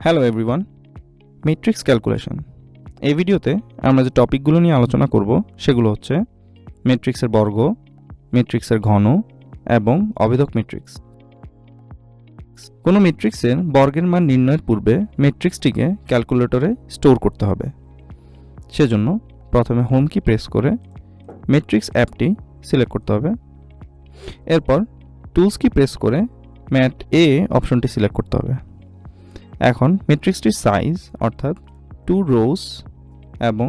Hello everyone, matrix calculation. এই ভিডিওতে আমরা যে টপিকগুলো নিয়ে আলোচনা করব সেগুলো হচ্ছে ম্যাট্রিক্সের বর্গ, ম্যাট্রিক্সের ঘন এবং অভেদক ম্যাট্রিক্স। কোনো ম্যাট্রিক্সের বর্গের মান নির্ণয়ের পূর্বে ম্যাট্রিক্সটিকে ক্যালকুলেটরে স্টোর করতে হবে। সেজন্য প্রথমে হোম কি প্রেস করে ম্যাট্রিক্স অ্যাপটি সিলেক্ট করতে হবে। এরপর টুলস কি প্রেস করে ম্যাট এ অপশনটি সিলেক্ট করতে হবে। এখন ম্যাট্রিক্সটির সাইজ অর্থাৎ 2 রোস এবং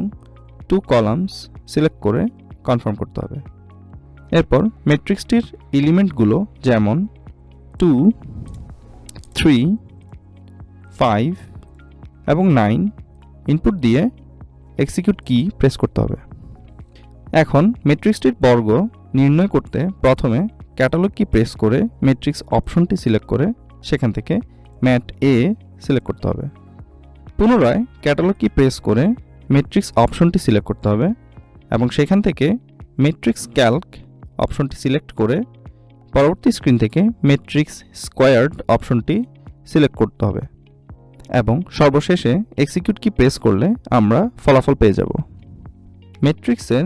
2 কলামস সিলেক্ট করে কনফার্ম করতে হবে। এরপর ম্যাট্রিক্সটির এলিমেন্টগুলো যেমন 2, 3, 5 এবং 9 ইনপুট দিয়ে এক্সিকিউট কি প্রেস করতে হবে। এখন ম্যাট্রিক্সটির বর্গ নির্ণয় করতে প্রথমে ক্যাটালগ কি প্রেস করে ম্যাট্রিক্স অপশনটি সিলেক্ট করে সেখান থেকে ম্যাট এ সিলেক্ট করতে হবে। পুনরায় ক্যাটালগ কি প্রেস করে ম্যাট্রিক্স অপশনটি সিলেক্ট করতে হবে এবং সেখান থেকে ম্যাট্রিক্স ক্যালক অপশনটি সিলেক্ট করে পরবর্তী স্ক্রিন থেকে ম্যাট্রিক্স স্কোয়ার্ড অপশনটি সিলেক্ট করতে হবে এবং সর্বশেষে এক্সিকিউট কি প্রেস করলে আমরা ফলাফল পেয়ে যাব। ম্যাট্রিক্সের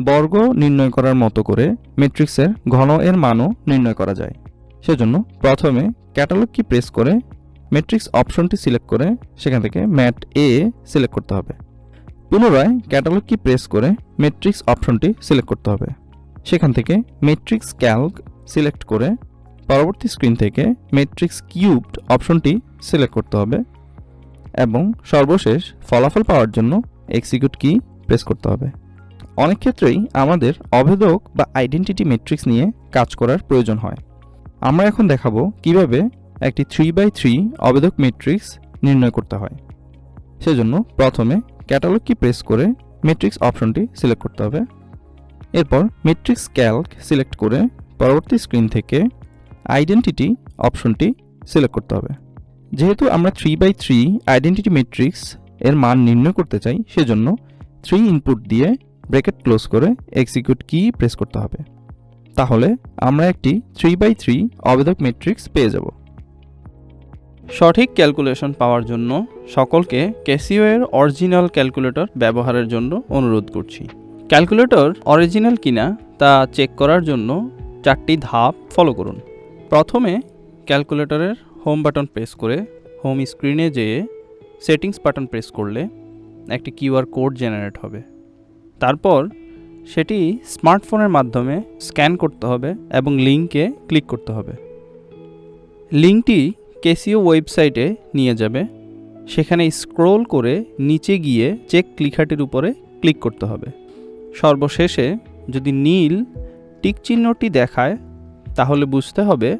বর্গ নির্ণয় করার মতো করে ম্যাট্রিক্সের ঘন এর মানও নির্ণয় করা যায়। সেজন্য প্রথমে ক্যাটালগ কি প্রেস করে ম্যাট্রিক্স অপশনটি সিলেক্ট করে সেখান থেকে ম্যাট এ সিলেক্ট করতে হবে। পুনরায় ক্যাটালগ কি প্রেস করে ম্যাট্রিক্স অপশনটি সিলেক্ট করতে হবে। সেখান থেকে ম্যাট্রিক্স ক্যালক সিলেক্ট করে পরবর্তী স্ক্রিন থেকে ম্যাট্রিক্স কিউবড অপশনটি সিলেক্ট করতে হবে এবং সর্বশেষ ফলাফল পাওয়ার জন্য এক্সিকিউট কি প্রেস করতে হবে। অনেক ক্ষেত্রেই আমাদের অভেদক বা আইডেন্টিটি ম্যাট্রিক্স নিয়ে কাজ করার প্রয়োজন হয়। আমরা এখন দেখাবো কিভাবে একটি 3x3 অভেদক ম্যাট্রিক্স নির্ণয় করতে হয়। সেজন্য প্রথমে ক্যাটালগ কি প্রেস করে ম্যাট্রিক্স অপশনটি সিলেক্ট করতে হবে। এরপর ম্যাট্রিক্স ক্যালক সিলেক্ট করে পরবর্তী স্ক্রিন থেকে আইডেন্টিটি অপশনটি সিলেক্ট করতে হবে। যেহেতু আমরা 3x3 আইডেন্টিটি ম্যাট্রিক্স এর মান নির্ণয় করতে চাই সেজন্য 3 ইনপুট দিয়ে ব্র্যাকেট ক্লোজ করে এক্সিকিউট কি প্রেস করতে হবে। তাহলে আমরা একটি 3x3 অভেদক ম্যাট্রিক্স পেয়ে যাব। সঠিক ক্যালকুলেশন পাওয়ার জন্য সকলকে ক্যাসিও এর অরিজিনাল ক্যালকুলেটর ব্যবহারের জন্য অনুরোধ করছি। ক্যালকুলেটর অরিজিনাল কিনা তা চেক করার জন্য 4টি ধাপ ফলো করুন। প্রথমে ক্যালকুলেটরের হোম বাটন প্রেস করে হোম স্ক্রিনে যেয়ে সেটিংস বাটন প্রেস করলে একটি কিউআর কোড জেনারেট হবে। তারপর সেটি স্মার্টফোনের মাধ্যমে স্ক্যান করতে হবে এবং লিঙ্কে ক্লিক করতে হবে। লিঙ্কটি ক্যাসিও ওয়েবসাইটে নিয়ে যাবে। সেখানে স্ক্রোল করে নিচে গিয়ে চেক লেখাটির উপরে ক্লিক করতে হবে। সর্বশেষে যদি নীল টিক চিহ্নটি দেখায় তাহলে বুঝতে হবে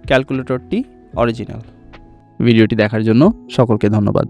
ক্যালকুলেটরটি অরিজিনাল। ভিডিওটি দেখার জন্য সকলকে ধন্যবাদ।